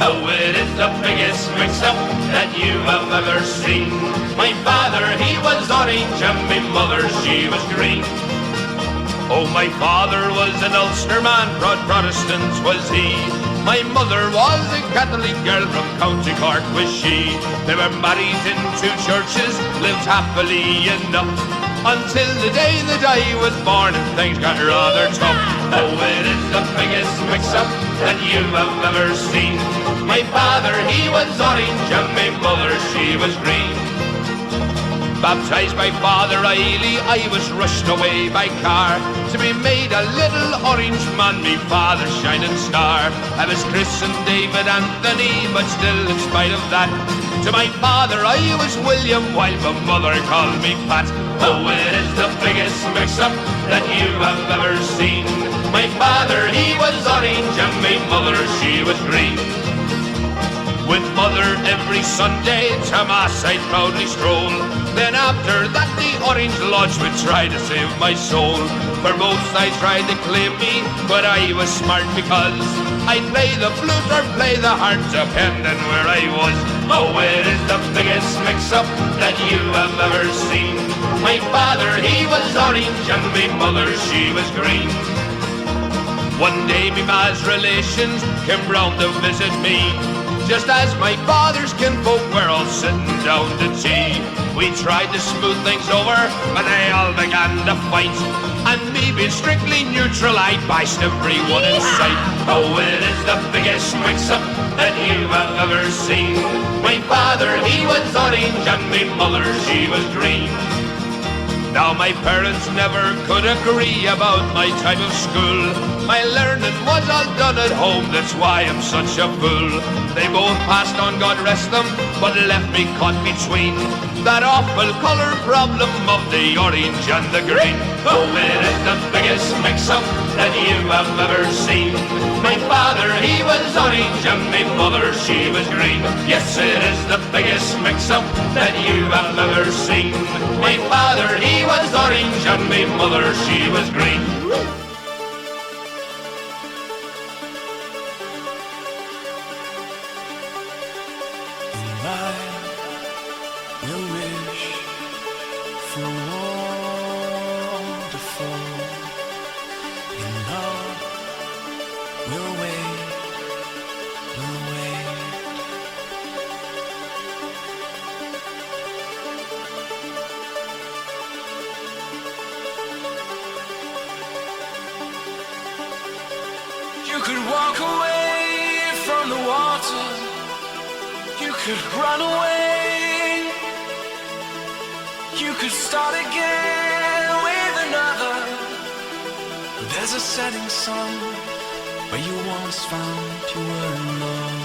Oh, it is the biggest mix-up that you have ever seen. My father, he was orange, and my mother, she was green. Oh, my father was an Ulster man, proud Protestant was he. My mother was a Catholic girl from County Cork was she. They were married in two churches, lived happily enough, until the day that I was born and things got rather tough. Oh, it is the biggest mix-up that you have ever seen. My father, he was orange, and my mother, she was green. Baptized by Father Eiley, I was rushed away by car to be made a little orange man, me father's shining star. I was christened David Anthony, but still in spite of that, to my father I was William, while my mother called me Pat. Oh, it is the biggest mix-up that you have ever seen. My father, he was orange, and my mother, she was green. With mother every Sunday to Mass I'd proudly stroll. Then after that the Orange Lodge would try to save my soul. For most I tried to claim me, but I was smart because I'd play the flute or play the harp, depending where I was. Oh, it is the biggest mix-up that you have ever seen. My father, he was orange, and my mother, she was green. One day me ma's relations came round to visit me, just as my father's kinfolk were all sitting down to tea. We tried to smooth things over, but they all began to fight, and me being strictly neutral, I bashed everyone in sight. Oh, it is the biggest mix-up that you have ever seen. My father, he was orange, and my mother, she was green. Now my parents never could agree about my type of school. My learning was all done at home, that's why I'm such a fool. They both passed on, God rest them, but left me caught between that awful colour problem of the orange and the green. Oh, it is the biggest mix-up that you have ever seen. My father, he was orange, and my mother, she was green. Yes, it is the biggest mix-up that you have ever seen. My father, he was orange, and my mother, she was green. You could walk away from the water, you could run away, you could start again with another. There's a setting sun where you once found you were in love.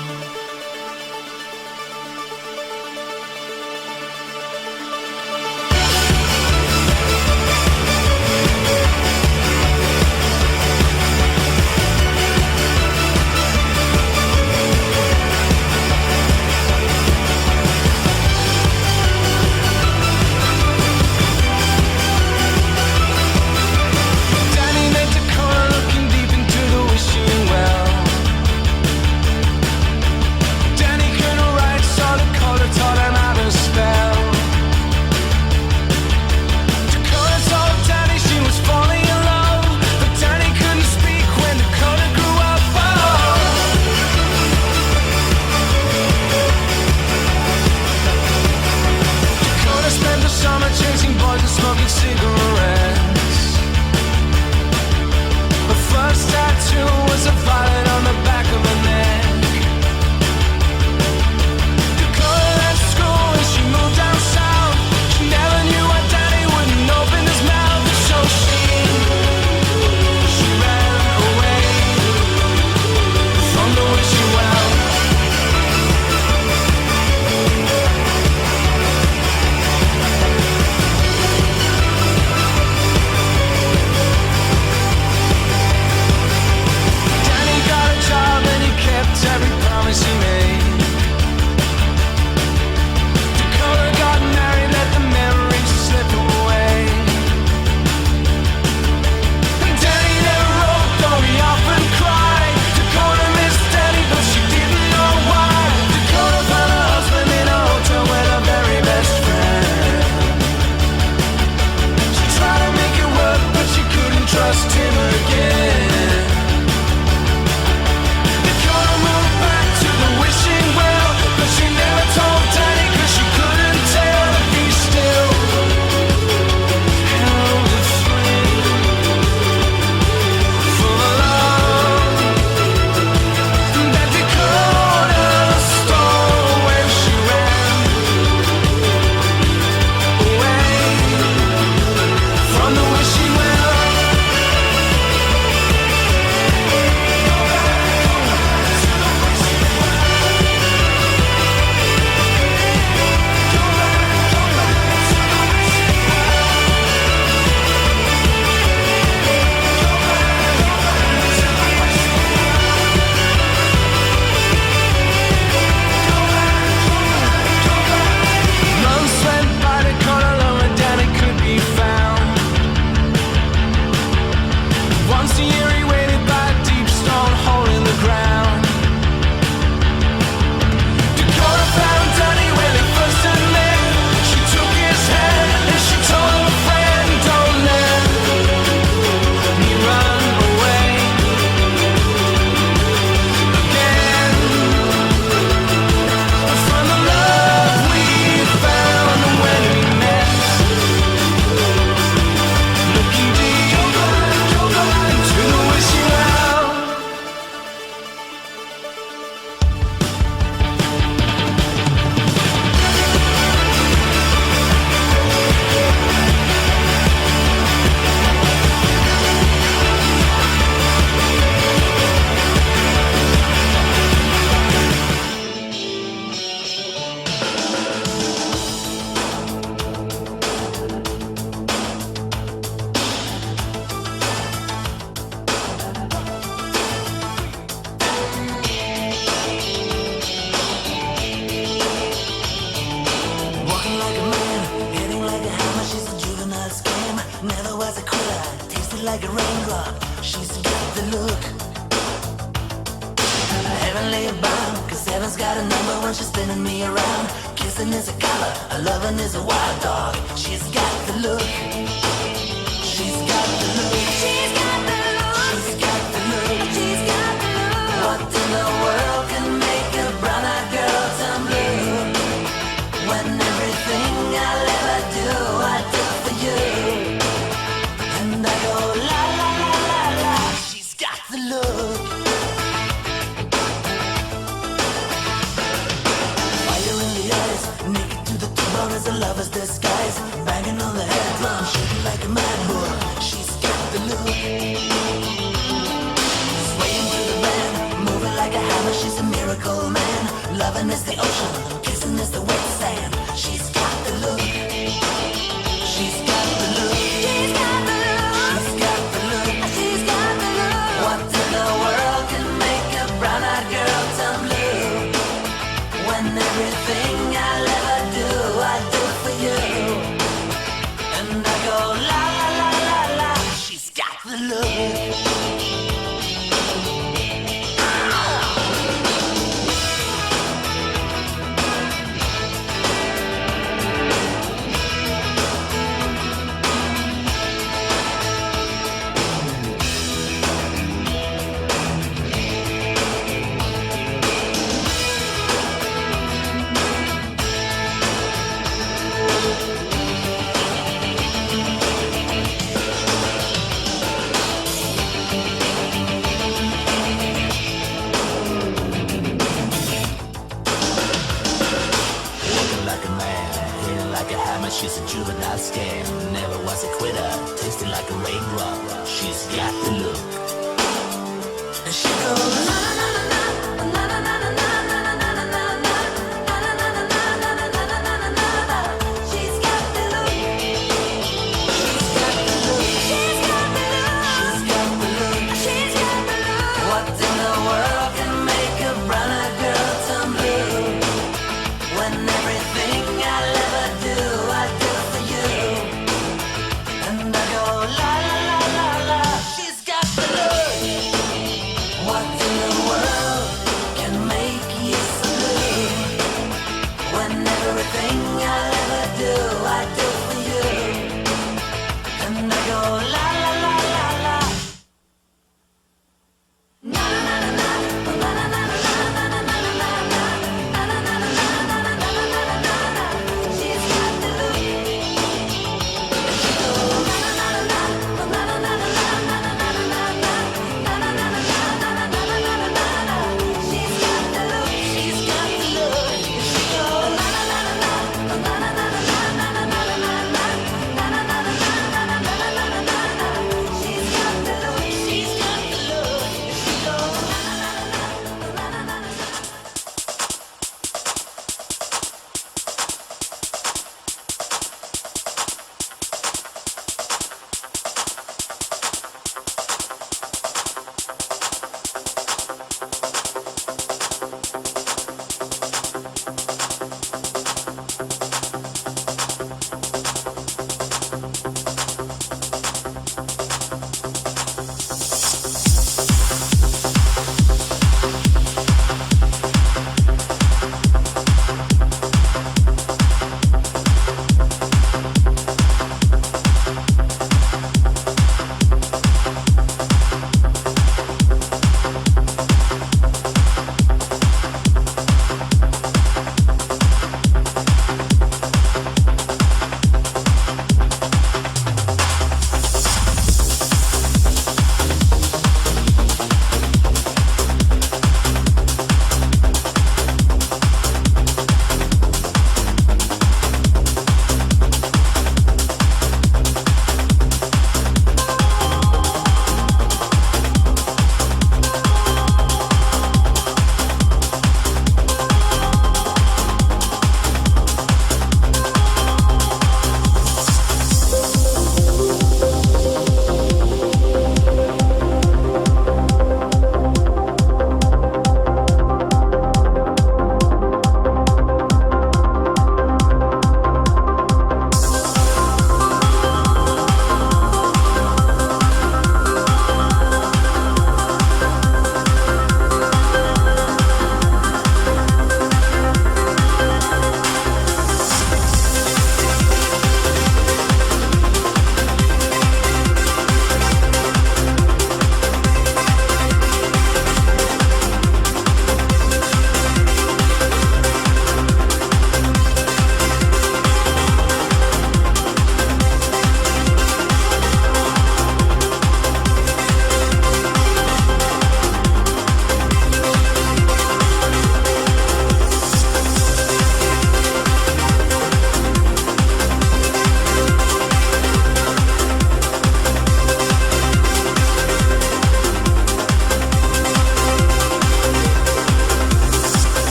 never was a quitter, tasted like a raindrop. She's got the look, heavenly bound, 'cause heaven's got a number when she's spinning me around. Kissing is a color, a loving is a wild dog. She's got the look, she's got the look, she's got the look, she's got the look, she's got the look. What in the world can make a brown-eyed girl turn blue? When everything I'll ever do, I do for you. And I go la la la la la. She's got the look. Fire in the eyes, naked to the tumor as a lover's disguise. Banging on the head drum, shaking like a mad bull. She's got the look. Swaying to the band, moving like a hammer. She's a miracle man. Loving is the ocean, kissing is the wet sand. She's got the look. She's got the look. She's got the look. She's got the look. She's got the look. What in the world can make a brown-eyed girl turn blue? When everything I'll ever do, I do for you. And I go la la la la la. She's got the look. She's a juvenile scam, never was a quitter, tasting like a raindrop. She's got the look. And she goes na na na na na na na na na na na na na na. She's got the look. She's got the look. She's got the look. She's got the look. She's got the look. What in the world can make a brown-eyed girl turn blue? When everything I'll ever do, I do for you. And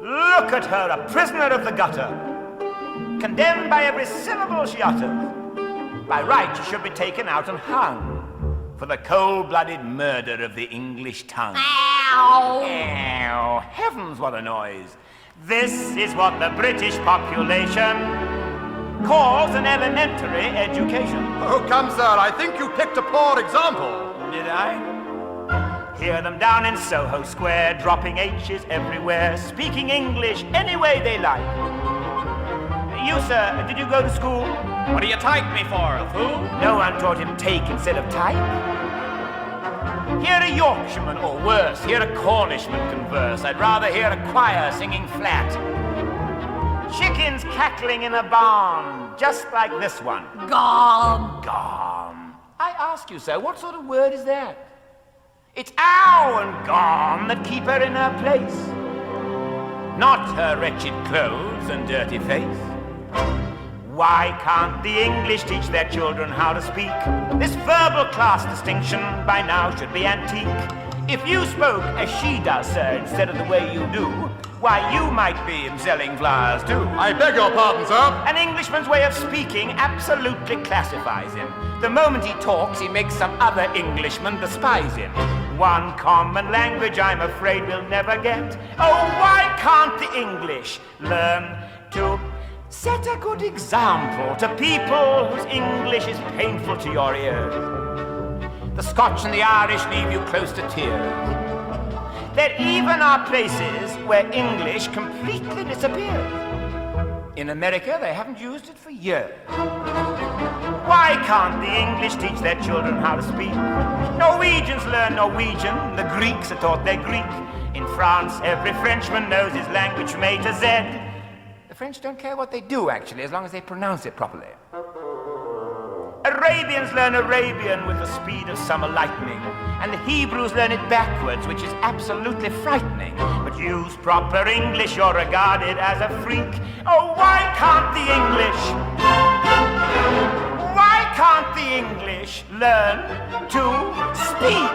Look at her, a prisoner of the gutter, condemned by every syllable she utters. By right, she should be taken out and hung for the cold-blooded murder of the English tongue. Ow! Ow! Heavens, what a noise! This is what the British population calls an elementary education. Oh, come, sir, I think you picked a poor example. Did I? Hear them down in Soho Square, dropping H's everywhere, speaking English any way they like. You, sir, did you go to school? What do you type me for, a fool? No one taught him take instead of type. Hear a Yorkshireman, or worse, hear a Cornishman converse. I'd rather hear a choir singing flat. Chickens cackling in a barn, just like this one. Gone. Gone. I ask you, sir, what sort of word is that? It's ow and gone that keep her in her place, not her wretched clothes and dirty face. Why can't the English teach their children how to speak? This verbal class distinction by now should be antique. If you spoke as she does, sir, instead of the way you do, why, you might be selling flowers too. I beg your pardon, sir. An Englishman's way of speaking absolutely classifies him. The moment he talks, he makes some other Englishman despise him. One common language I'm afraid we'll never get. Oh, why can't the English learn to set a good example to people whose English is painful to your ears? The Scotch and the Irish leave you close to tears. There even are places where English completely disappears. In America, they haven't used it for years. Why can't the English teach their children how to speak? Norwegians learn Norwegian, the Greeks are taught their Greek. In France, every Frenchman knows his language from A to Z. The French don't care what they do, actually, as long as they pronounce it properly. Arabians learn Arabian with the speed of summer lightning, and the Hebrews learn it backwards, which is absolutely frightening. But use proper English, you're regarded as a freak. Oh, why can't the English learn to speak?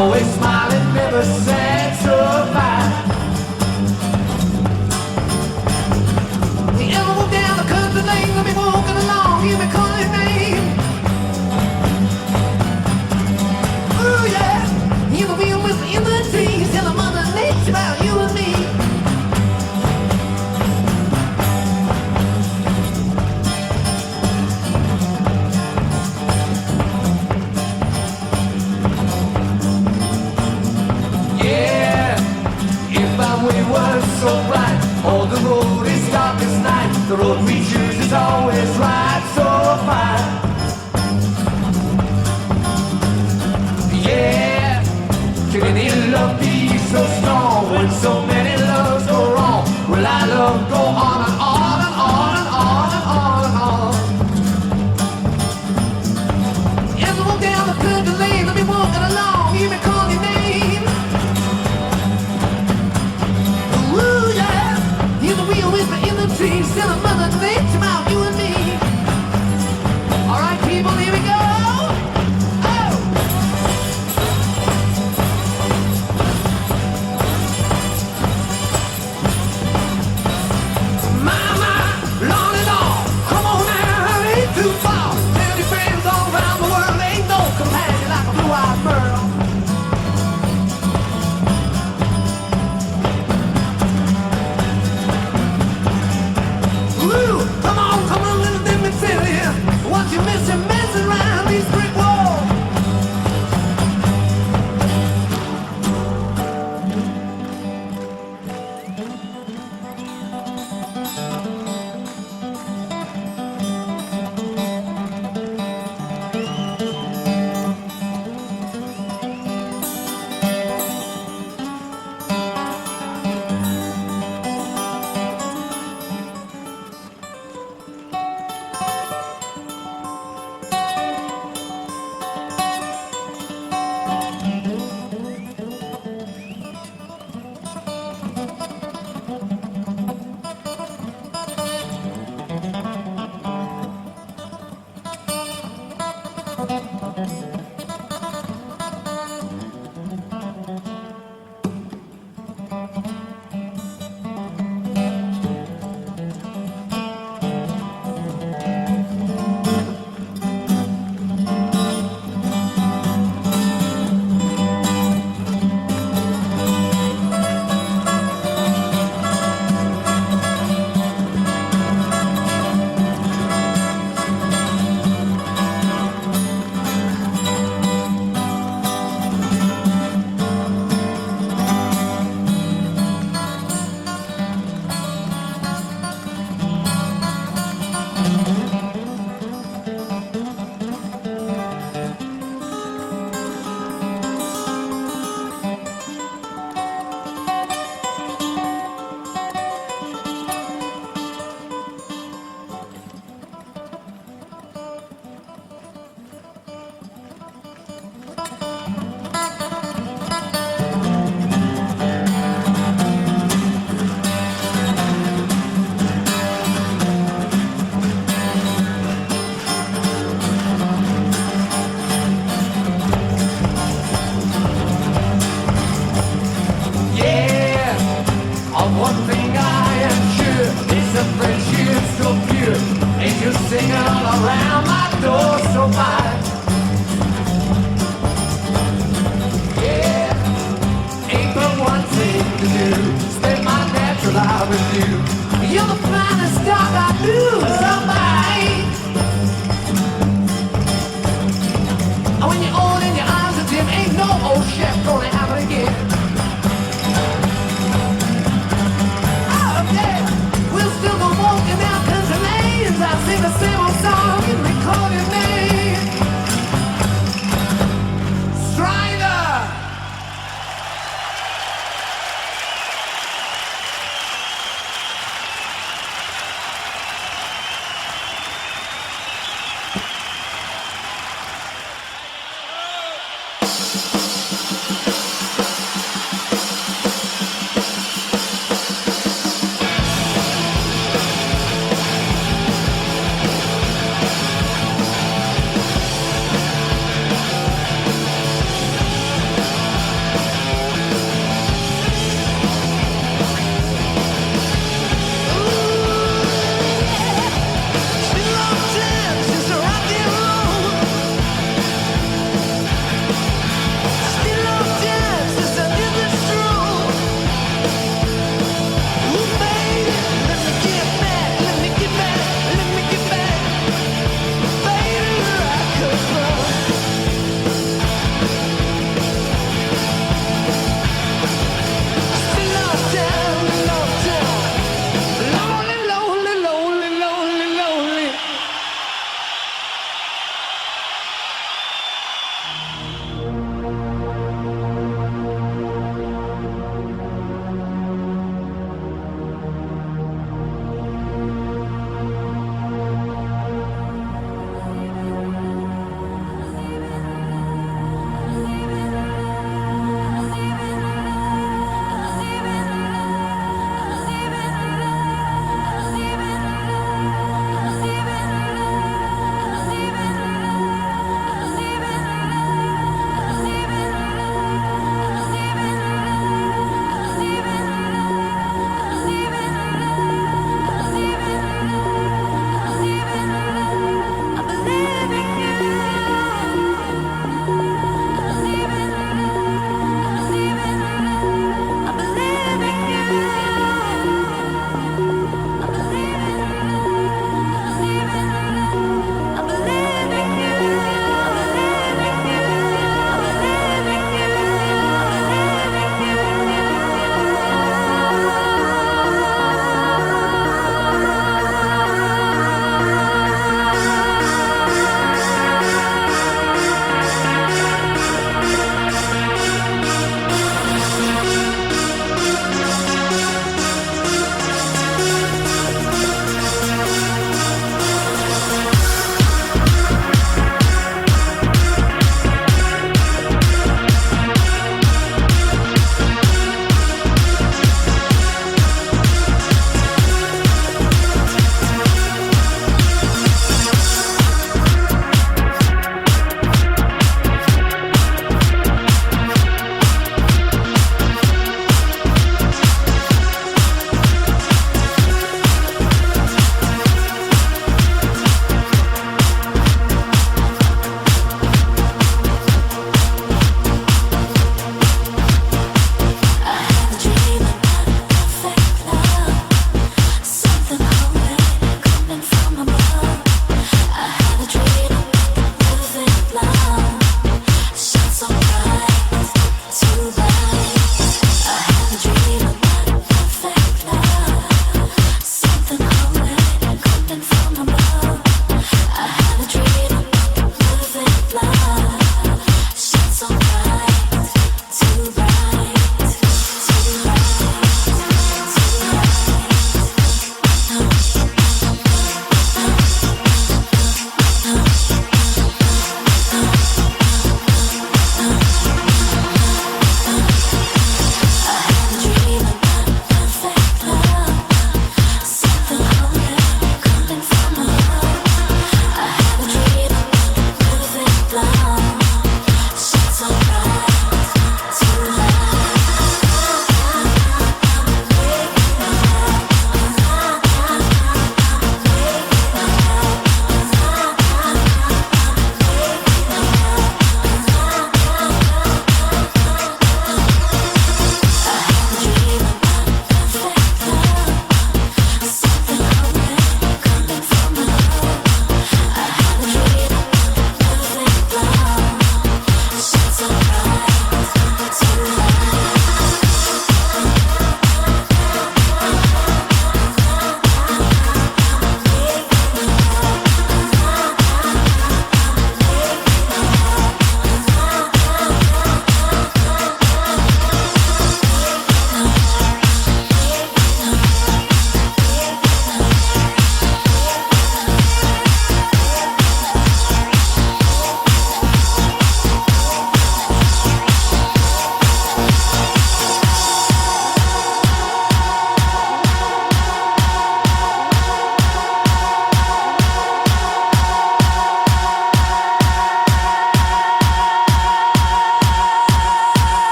always smiling, never sad, so fine. The ever walk down the country lane, I'll be walking along, hear me call your name. Ooh yeah, you will be with me in the trees, tell the mother nature about you and me. Was so bright, all the road is dark as night. The road we choose is always right, so fine. Yeah, can any love be so strong when so many loves go wrong? Will our love go on and on and on and on and on and on? As I walk down the country lane, I'll be walking along, hear me call your name. With me in the trees, still a mother nature about you and me. All right, people, here we go. Oh! My, long and long. Come on now, it ain't too far. Tell your friends all around the world, ain't no companion like a blue-eyed girl. What you missing, messing around these brick walls?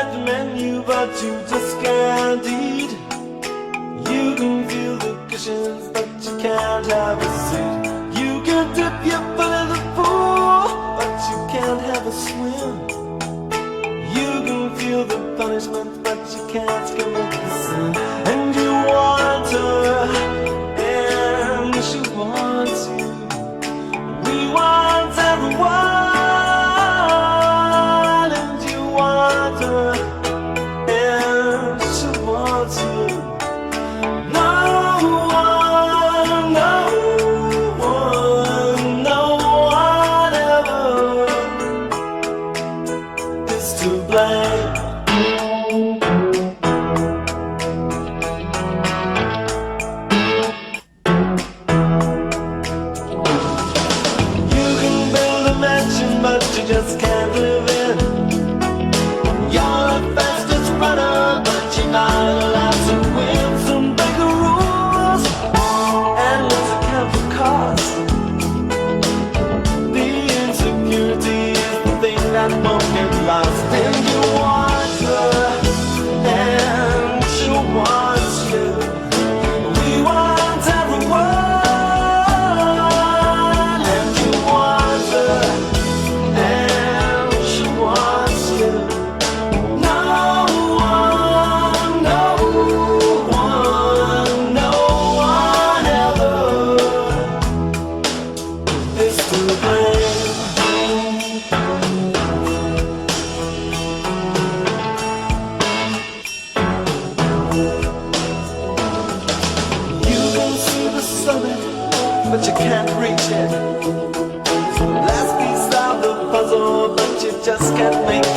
at the menu, but you just can't eat. You can feel the cushions, but you can't have a seat. You can dip your foot in the pool, but you can't have a swim. You can feel the punishment, but you can't commit the sin. And you want her, and she wants you. We want everyone. Just can't live in. You're the fastest runner, but you're not allowed to win. Some bigger rules, and let's account for cost. The insecurity is the thing that won't get lost. And you want her, and she wants you. We want everyone, and you want her. But you can't reach it. Last piece of the puzzle, but you just can't make it.